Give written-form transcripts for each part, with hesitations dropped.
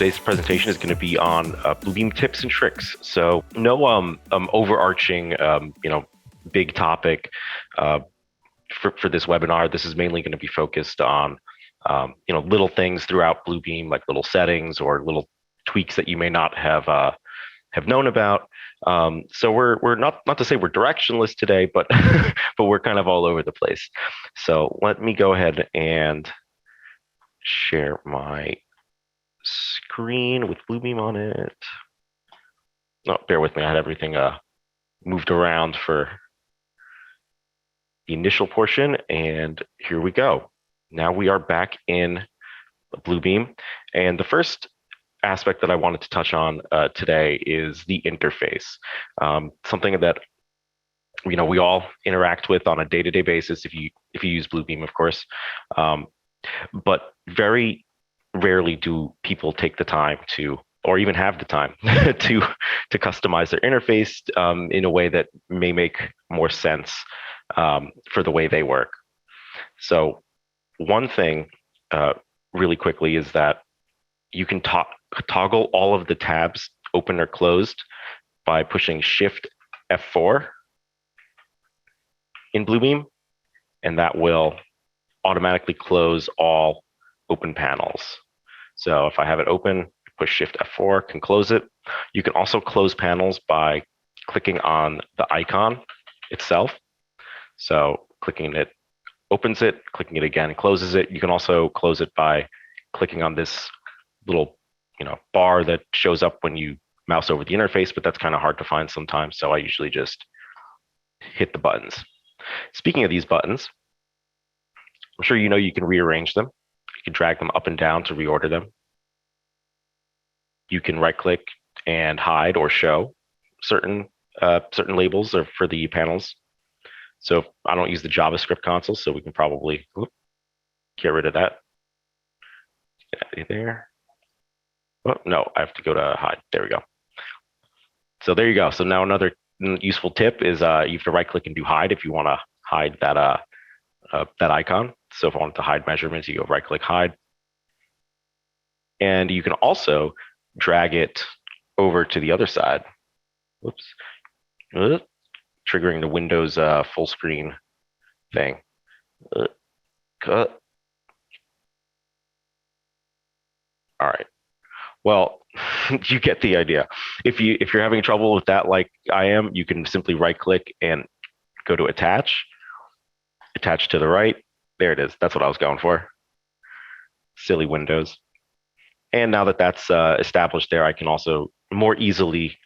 today's presentation is going to be on Bluebeam tips and tricks. So no overarching big topic for this webinar. This is mainly going to be focused on little things throughout Bluebeam, like little settings or little tweaks that you may not have known about. So we're not to say we're directionless today, but but we're kind of all over the place. So let me go ahead and share my screen with Bluebeam on it. No, bear with me. I had everything moved around for the initial portion, and here we go. Now we are back in Bluebeam, and the first aspect that I wanted to touch on today is the interface. Something that we all interact with on a day-to-day basis if you use Bluebeam, of course, but very rarely do people take the time to, or even have the time to customize their interface in a way that may make more sense for the way they work. So one thing really quickly is that you can toggle all of the tabs open or closed by pushing Shift F4 in Bluebeam, and that will automatically close all open panels. So if I have it open, push Shift F4, can close it. You can also close panels by clicking on the icon itself. So clicking it opens it, clicking it again closes it. You can also close it by clicking on this little bar that shows up when you mouse over the interface, but that's kind of hard to find sometimes. So I usually just hit the buttons. Speaking of these buttons, I'm sure you can rearrange them. You can drag them up and down to reorder them. You can right click and hide or show certain labels for the panels. So I don't use the JavaScript console, so we can probably get rid of that. Get out of there. Oh, no, I have to go to hide. There we go. So there you go. So now another useful tip is you have to right click and do hide if you want to hide that icon. So if I wanted to hide measurements, you go right click hide. And you can also drag it over to the other side. Whoops. Triggering the Windows full screen thing. Cut. All right. Well, you get the idea. If you're having trouble with that, like I am, you can simply right click and go to attach to the right. There it is. That's what I was going for. Silly Windows. And now that that's established there, I can also more easily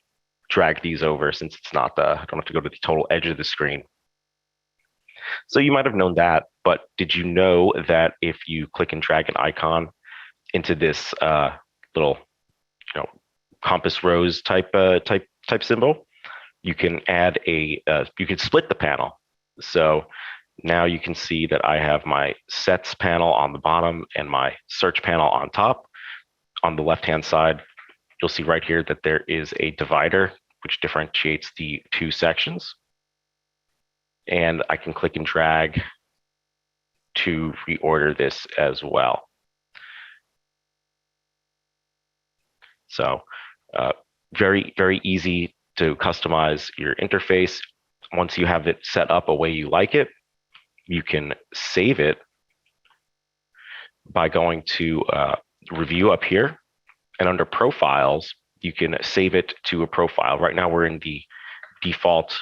drag these over since it's not I don't have to go to the total edge of the screen. So you might have known that, but did you know that if you click and drag an icon into this little compass rose type symbol, you can add you can split the panel. So now you can see that I have my sets panel on the bottom and my search panel on top. On the left-hand side, you'll see right here that there is a divider which differentiates the two sections. And I can click and drag to reorder this as well. So very, very easy to customize your interface. Once you have it set up a way you like it, you can save it by going to Review up here, and under Profiles, you can save it to a profile. Right now, we're in the default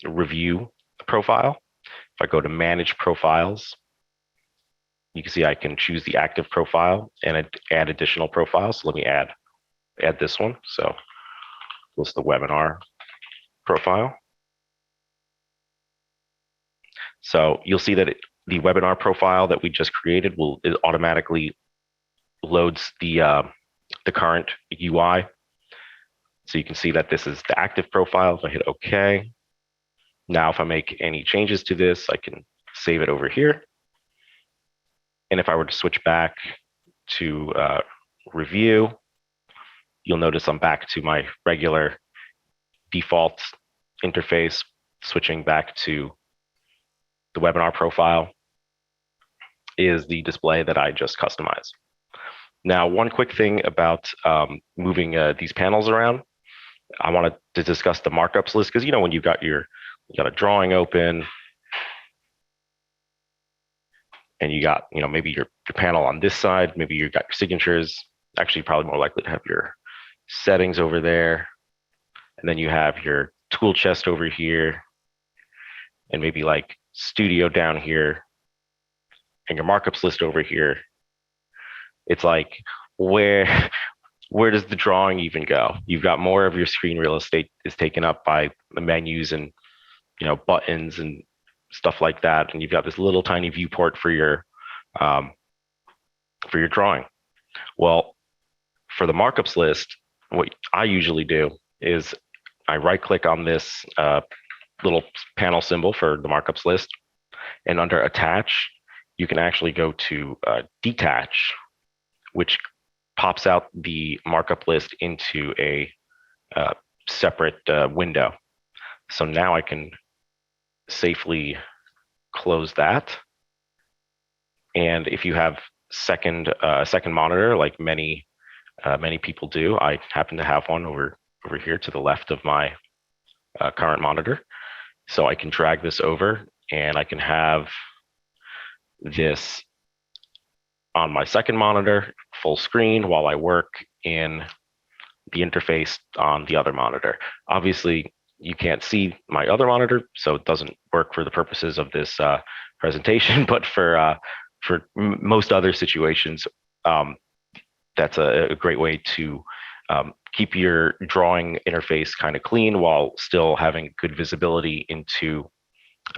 Review profile. If I go to Manage Profiles, you can see I can choose the active profile and add additional profiles. So let me add this one. So this the webinar profile. So you'll see that the webinar profile that we just created it automatically loads the current UI. So you can see that this is the active profile. If I hit OK, now if I make any changes to this, I can save it over here. And if I were to switch back to Review, you'll notice I'm back to my regular default interface. Switching back to the webinar profile is the display that I just customized. Now, one quick thing about moving these panels around, I wanted to discuss the markups list because when you got a drawing open and you got maybe your panel on this side, maybe you got your signatures. Actually, probably more likely to have your settings over there, and then you have your tool chest over here, and maybe like studio down here, and your markups list over here. It's like where where does the drawing even go? You've got more of your screen real estate is taken up by the menus and buttons and stuff like that, and you've got this little tiny viewport um, for your drawing. Well, for the markups list, what I usually do is I right click on this little panel symbol for the markups list, and under attach, you can actually go to detach, which pops out the markup list into a separate window. So now I can safely close that. And if you have second monitor, like many people do, I happen to have one over here to the left of my current monitor. So I can drag this over and I can have this on my second monitor, full screen, while I work in the interface on the other monitor. Obviously, you can't see my other monitor, so it doesn't work for the purposes of this presentation, but for most other situations, that's a great way to keep your drawing interface kind of clean while still having good visibility into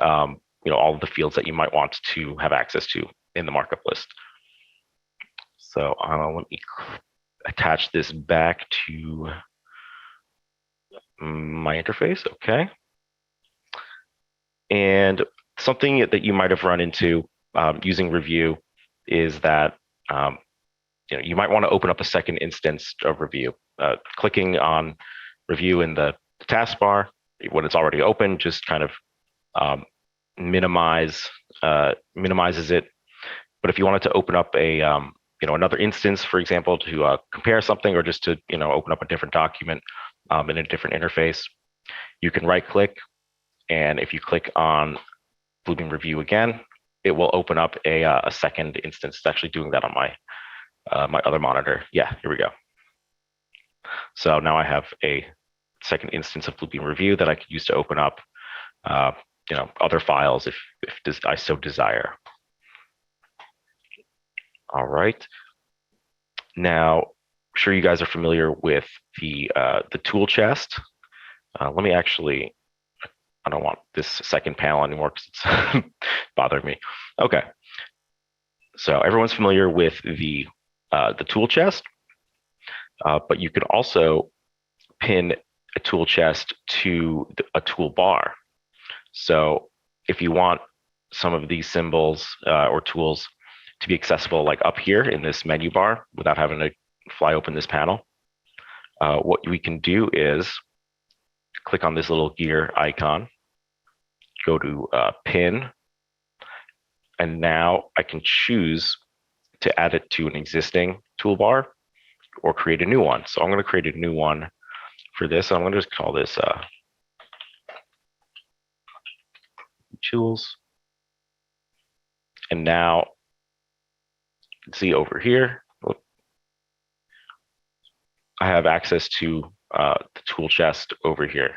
all of the fields that you might want to have access to in the markup list. So let me attach this back to my interface. Okay. And something that you might have run into using Revu is that you might want to open up a second instance of Revu. Clicking on Revu in the taskbar when it's already open just kind of minimizes it. But if you wanted to open up a another instance, for example, to compare something or just to open up a different document in a different interface, you can right click, and if you click on Bluebeam Revu again, it will open up a second instance. It's actually doing that on my other monitor. Yeah, here we go. So now I have a second instance of Bluebeam Revu that I could use to open up other files if I so desire. All right. Now, I'm sure you guys are familiar with the tool chest. Let me actually, I don't want this second panel anymore because it's bothering me. Okay. So everyone's familiar with the tool chest, but you could also pin a tool chest to a toolbar. So if you want some of these symbols or tools to be accessible like up here in this menu bar without having to fly open this panel, what we can do is click on this little gear icon, go to pin, and now I can choose to add it to an existing toolbar or create a new one. So I'm going to create a new one for this. I'm going to just call this tools. And now, see over here, I have access to the tool chest over here.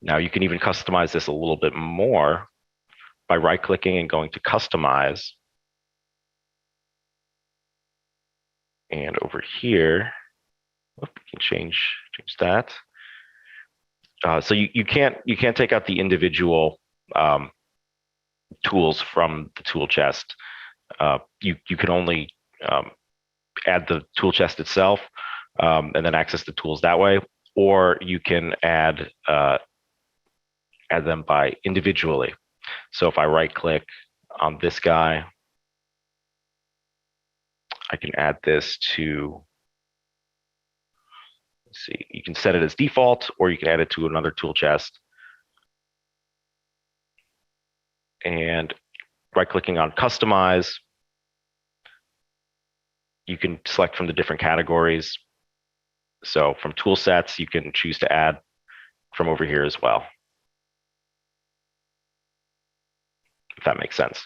Now you can even customize this a little bit more by right-clicking and going to customize. And over here, we can change that. So you can't take out the individual tools from the tool chest. You can only add the tool chest itself and then access the tools that way, or you can add them by individually. So if I right click on this guy, I can add this to, let's see, you can set it as default, or you can add it to another tool chest. And right clicking on customize you can select from the different categories. So from tool sets, you can choose to add from over here as well, if that makes sense.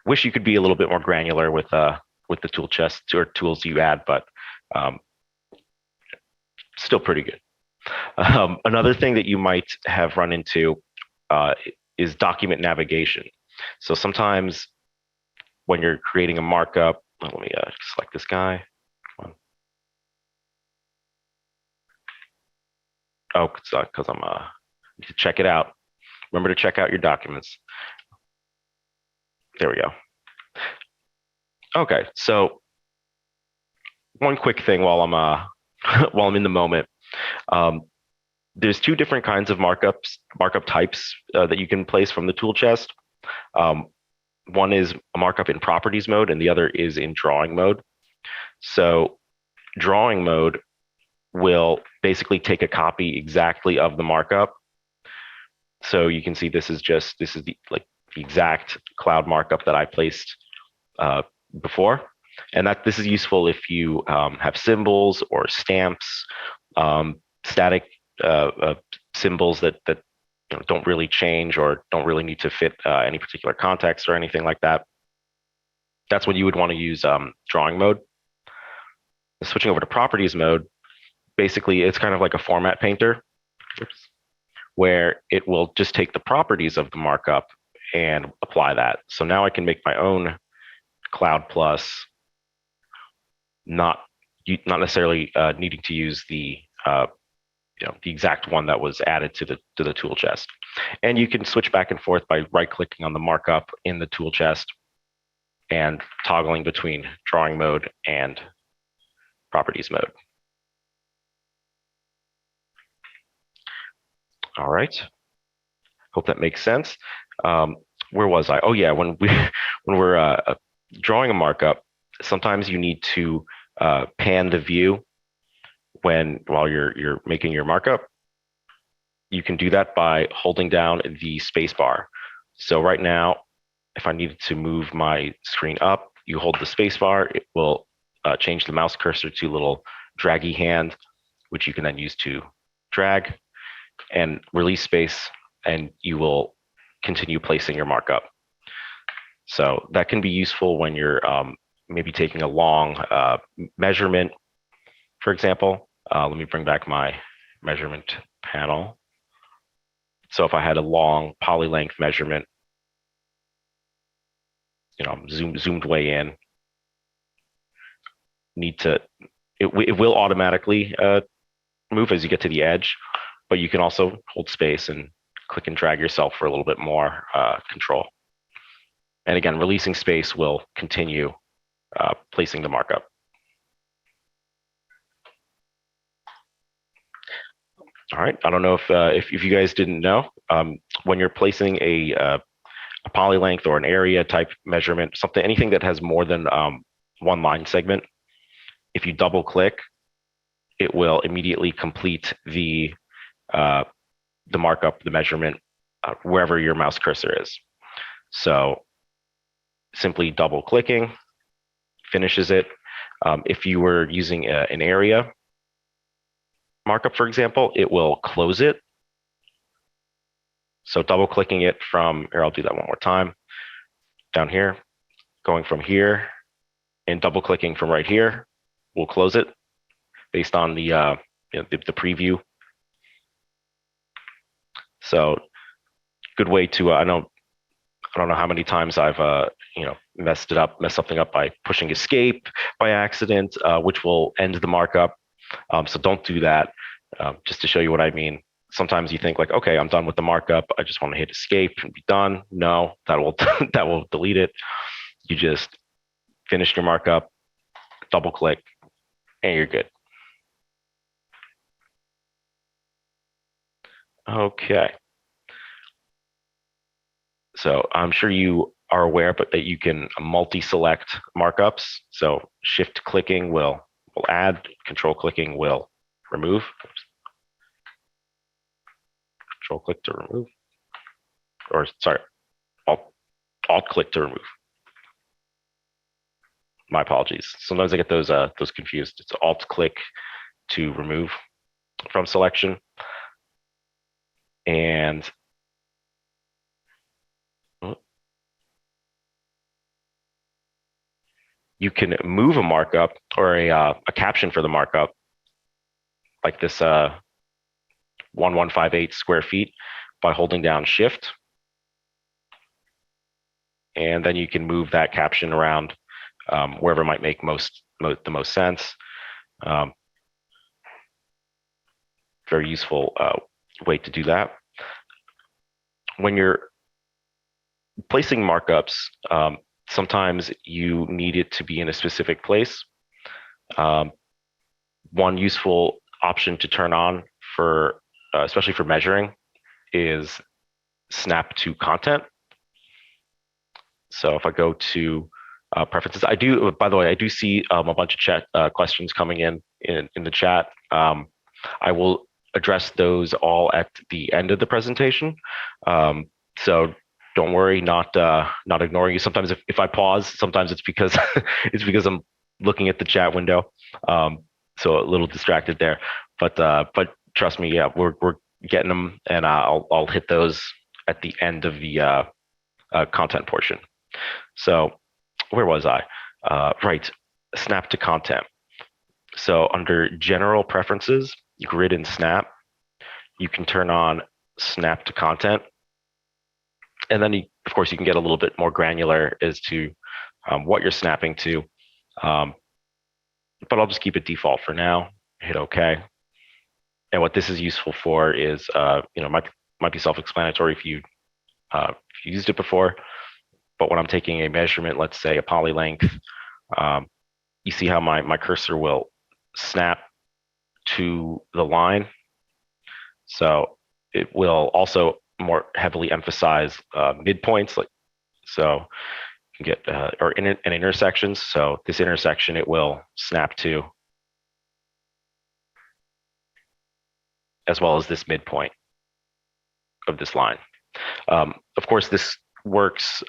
Wish you could be a little bit more granular with the tool chest or tools you add, but still pretty good. Another thing that you might have run into is document navigation. So sometimes when you're creating a markup, let me select this guy. Come on. Oh, it's because I'm need to check it out. Remember to check out your documents. There we go. Okay, so one quick thing while I'm while I'm in the moment. There's two different kinds of markup types that you can place from the tool chest. One is a markup in properties mode, and the other is in drawing mode. So drawing mode will basically take a copy exactly of the markup. So you can see this is the exact cloud markup that I placed before, and that this is useful if you have symbols or stamps, static symbols that don't really change or don't really need to fit any particular context or anything like that. That's when you would want to use drawing mode. Switching over to properties mode, basically it's kind of like a format painter, where it will just take the properties of the markup and apply that. So now I can make my own Cloud Plus, not necessarily needing to use the the exact one that was added to the tool chest. And you can switch back and forth by right-clicking on the markup in the tool chest and toggling between drawing mode and properties mode. All right. Hope that makes sense. Where was I? Oh yeah, when we're drawing a markup, sometimes you need to pan the view while you're making your markup. You can do that by holding down the space bar. So right now, if I needed to move my screen up, you hold the space bar, it will change the mouse cursor to a little draggy hand, which you can then use to drag and release space, and you will continue placing your markup. So that can be useful when you're maybe taking a long measurement, for example. Let me bring back my measurement panel. So if I had a long poly length measurement, zoomed way in, it will automatically move as you get to the edge, but you can also hold space and click and drag yourself for a little bit more control. And again, releasing space will continue placing the markup. All right, I don't know if you guys didn't know, when you're placing a poly length or an area type measurement, anything that has more than one line segment, if you double click, it will immediately complete the markup, the measurement, wherever your mouse cursor is. So simply double clicking finishes it. If you were using an area markup, for example, it will close it. So double clicking it from here, I'll do that one more time. Down here, going from here and double clicking from right here, we'll close it based on the preview. So good way to I don't know how many times I've messed something up by pushing escape by accident, which will end the markup. So don't do that. Just to show you what I mean. Sometimes you think like, okay, I'm done with the markup. I just want to hit escape and be done. No, that will that will delete it. You just finish your markup, double click, and you're good. Okay. So I'm sure you are aware, but that you can multi-select markups. So shift clicking will add, control clicking will remove. Control click to remove, or sorry, alt click to remove. My apologies. Sometimes I get those confused. It's Alt click to remove from selection, and you can move a markup or a caption for the markup, like this 1158 square feet, by holding down Shift, and then you can move that caption around wherever might make the most sense. Very useful way to do that. When you're placing markups, sometimes you need it to be in a specific place. One useful option to turn on for, especially for measuring, is snap to content. So if I go to preferences, by the way, I do see a bunch of chat questions coming in the chat. I will address those all at the end of the presentation. So don't worry, not ignoring you. Sometimes if I pause, sometimes it's because it's because I'm looking at the chat window. So a little distracted there, but trust me, yeah, we're getting them, and I'll hit those at the end of the content portion. So where was I? Right, snap to content. So under general preferences, grid and snap, you can turn on snap to content. And then, of course, you can get a little bit more granular as to what you're snapping to. But I'll just keep it default for now. Hit OK. And what this is useful for is, might be self-explanatory if you used it before. But when I'm taking a measurement, let's say a poly length, you see how my cursor will snap to the line. So it will also more heavily emphasize midpoints, so you can get or in intersections. So this intersection, it will snap to, as well as this midpoint of this line. Of course, this works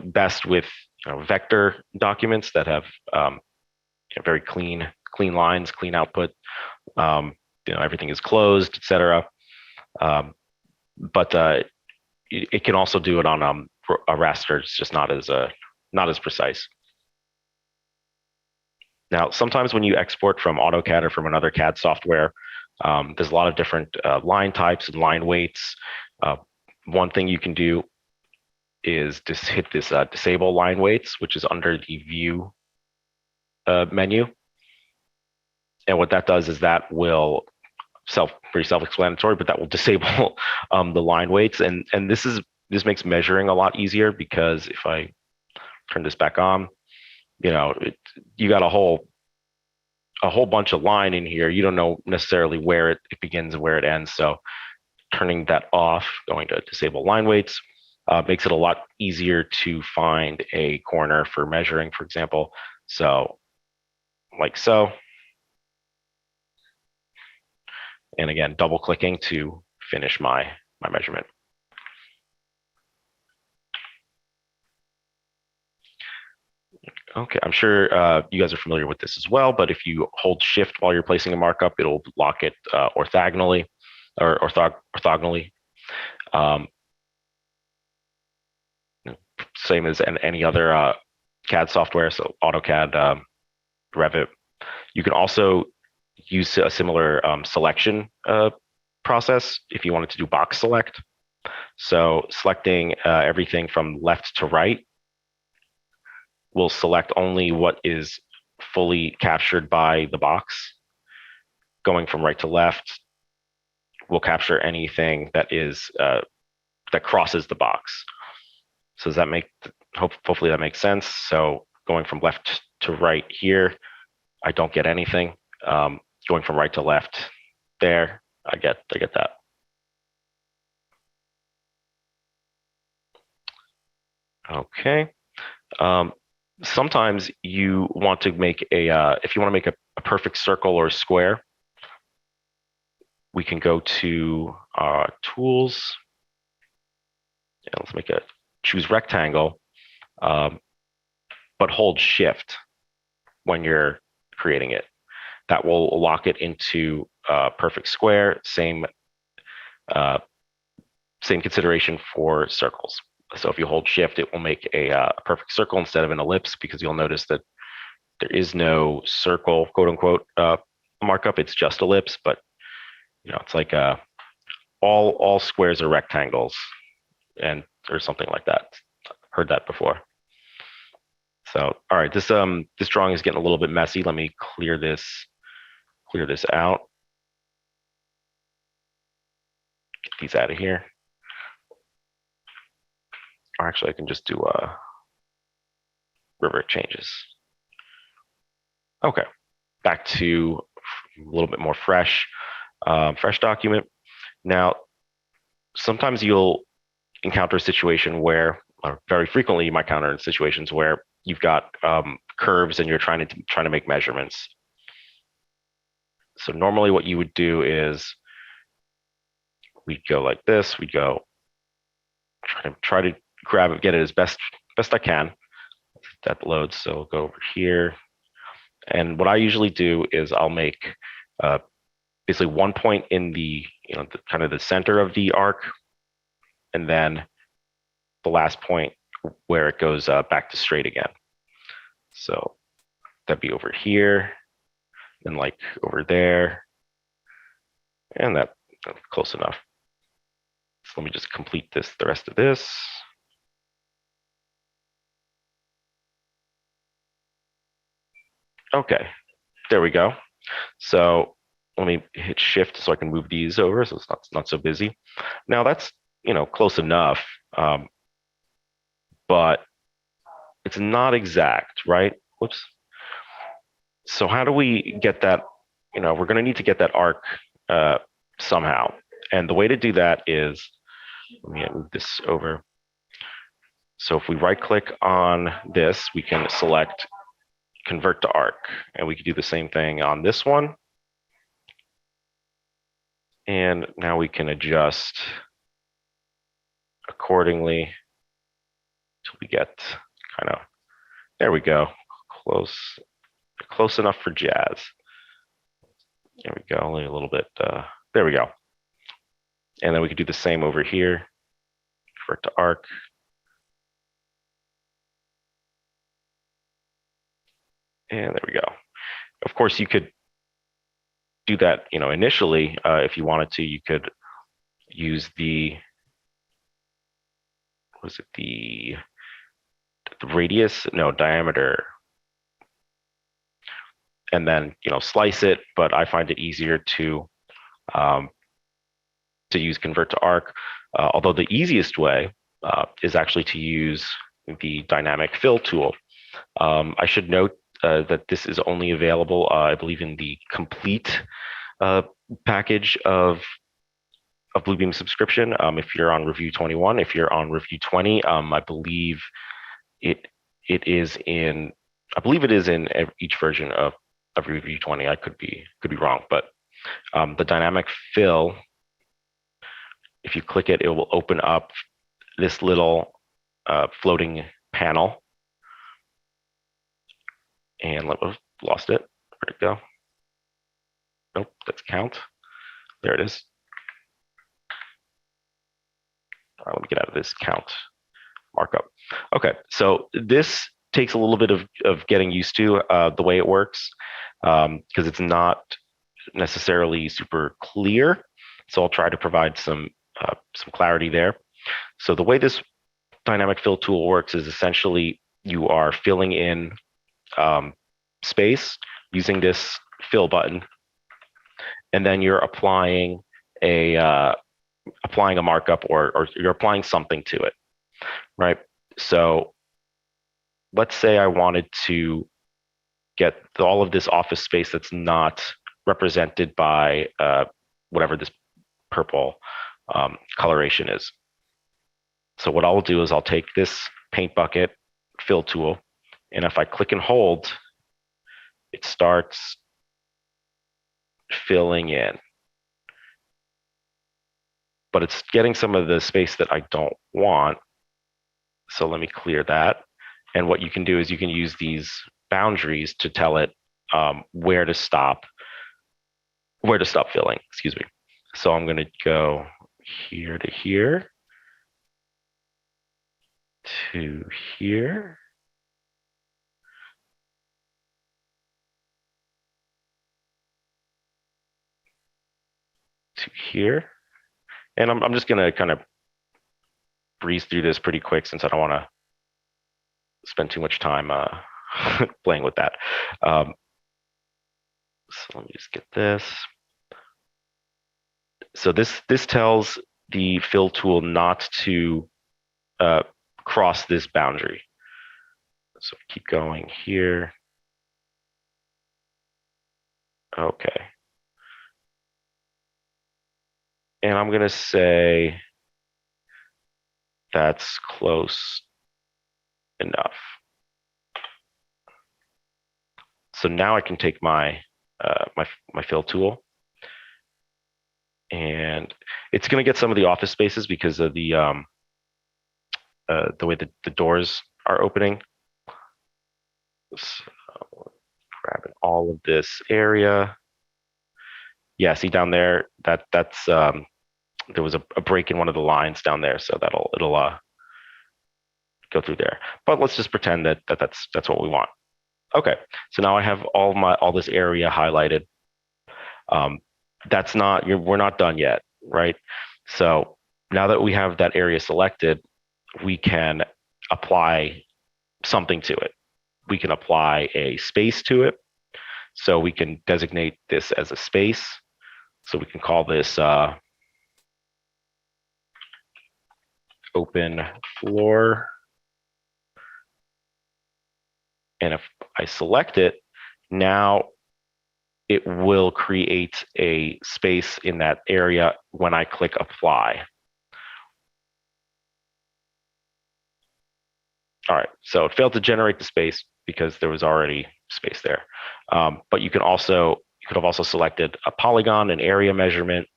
best with vector documents that have very clean lines, clean output. Everything is closed, etc. But it can also do it on a raster. It's just not as precise. Now, sometimes when you export from AutoCAD or from another CAD software, there's a lot of different line types and line weights. One thing you can do is just hit this disable line weights, which is under the view menu. And what that does is that will pretty self-explanatory, but that will disable the line weights. And this makes measuring a lot easier, because if I turn this back on, you got a whole bunch of line in here. You don't know necessarily where it begins and where it ends. So turning that off, going to disable line weights, makes it a lot easier to find a corner for measuring, for example. So like so. And again, double clicking to finish my measurement. Okay, I'm sure you guys are familiar with this as well, but if you hold Shift while you're placing a markup, it'll lock it orthogonally. Same as any other CAD software, so AutoCAD, Revit. You can also use a similar selection process if you wanted to do box select. So selecting everything from left to right will select only what is fully captured by the box. Going from right to left will capture anything that is that crosses the box. So does that make, hopefully that makes sense. So going from left to right here, I don't get anything. Going from right to left there, I get that. Okay. Sometimes you want to make if you want to make a perfect circle or a square, we can go to tools. Yeah, let's choose rectangle, but hold Shift. when you're creating it. That will lock it into a perfect square. Same consideration for circles. So if you hold shift, it will make a perfect circle instead of an ellipse, because you'll notice that there is no circle, quote unquote, markup. It's just ellipse, but it's like all squares are rectangles, and or something like that. Heard that before. So all right, this drawing is getting a little bit messy. Let me clear this out. Get these out of here. Or actually, I can just do river changes. Okay, back to a little bit more fresh document. Now, sometimes you'll encounter a situation where, or very frequently you might encounter situations where you've got curves and you're trying to make measurements. So normally what you would do is we'd go like this. We'd go try to grab it, get it as best I can. That loads, so we'll go over here. And what I usually do is I'll make basically one point in the kind of the center of the arc, and then the last point where it goes back to straight again. So that'd be over here, and like over there, and that's close enough. So let me just complete the rest of this. Okay, there we go. So let me hit shift so I can move these over so it's not so busy. Now that's close enough, but it's not exact, right? Whoops. So how do we get that? We're going to need to get that arc somehow. And the way to do that is, let me move this over. So if we right click on this, we can select convert to arc, and we can do the same thing on this one. And now we can adjust accordingly until we get kind of, there we go, close enough for jazz. There we go, only a little bit, there we go. And then we could do the same over here, convert to arc. And there we go. Of course, you could do that, initially, if you wanted to. You could use the radius? No, diameter. And then, slice it, but I find it easier to use convert to arc. Although the easiest way is actually to use the dynamic fill tool. I should note that this is only available, I believe, in the complete package of Bluebeam subscription. If you're on Revu 21, if you're on Revu 20, I believe it is in each version of Revu 20. I could be wrong, but the dynamic fill, if you click it, it will open up this little floating panel. And lost it. Where'd it go? Nope, that's count. There it is. All right, let me get out of this count markup. Okay, so this takes a little bit of getting used to the way it works, because it's not necessarily super clear. So I'll try to provide some clarity there. So the way this dynamic fill tool works is essentially you are filling in space using this fill button, and then you're applying a markup, or you're applying something to it, right? So let's say I wanted to get all of this office space that's not represented by whatever this purple coloration is. So what I'll do is I'll take this paint bucket fill tool, and if I click and hold, it starts filling in. But it's getting some of the space that I don't want. So let me clear that. And what you can do is you can use these boundaries to tell it where to stop filling. Excuse me. So I'm going to go here to here to here. To here. And I'm just going to kind of breeze through this pretty quick since I don't want to spend too much time playing with that. So let me just get this. So this tells the fill tool not to cross this boundary. So keep going here. Okay. And I'm going to say that's close enough. So now I can take my my fill tool, and it's going to get some of the office spaces because of the way that the doors are opening. So grabbing all of this area. Yeah, see down there that's there was a break in one of the lines down there, so it'll go through there. But let's just pretend that's what we want. Okay, so now I have all this area highlighted. We're not done yet, right? So now that we have that area selected, we can apply something to it. We can apply a space to it. So we can designate this as a space. So we can call this open floor. And if I select it, now it will create a space in that area when I click apply. All right, so it failed to generate the space because there was already space there. But you could have also selected a polygon, an area measurement.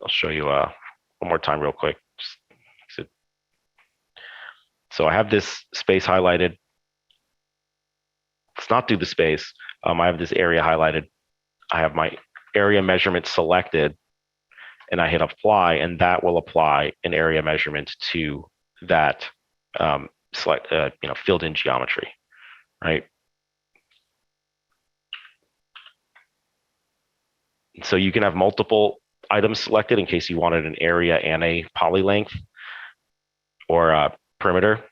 I'll show you one more time real quick. So I have this space highlighted. Let's not do the space. I have this area highlighted. I have my area measurement selected, and I hit apply, and that will apply an area measurement to that filled in geometry, right? So you can have multiple items selected in case you wanted an area and a poly length or a perimeter.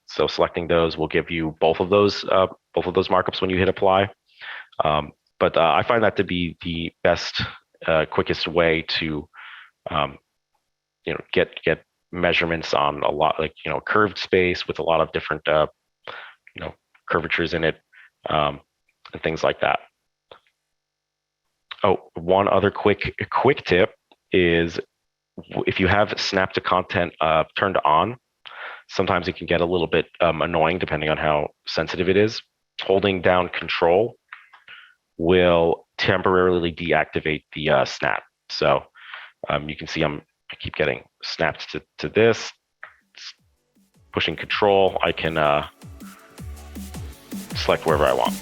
So selecting those will give you both of those markups when you hit apply. But I find that to be the best, quickest way to get measurements on a lot, like curved space with a lot of different curvatures in it, and things like that. Oh, one other quick tip is if you have snap to content turned on, sometimes it can get a little bit annoying depending on how sensitive it is. Holding down Control will temporarily deactivate the snap. So you can see I keep getting snapped to this. Pushing Control, I can select wherever I want.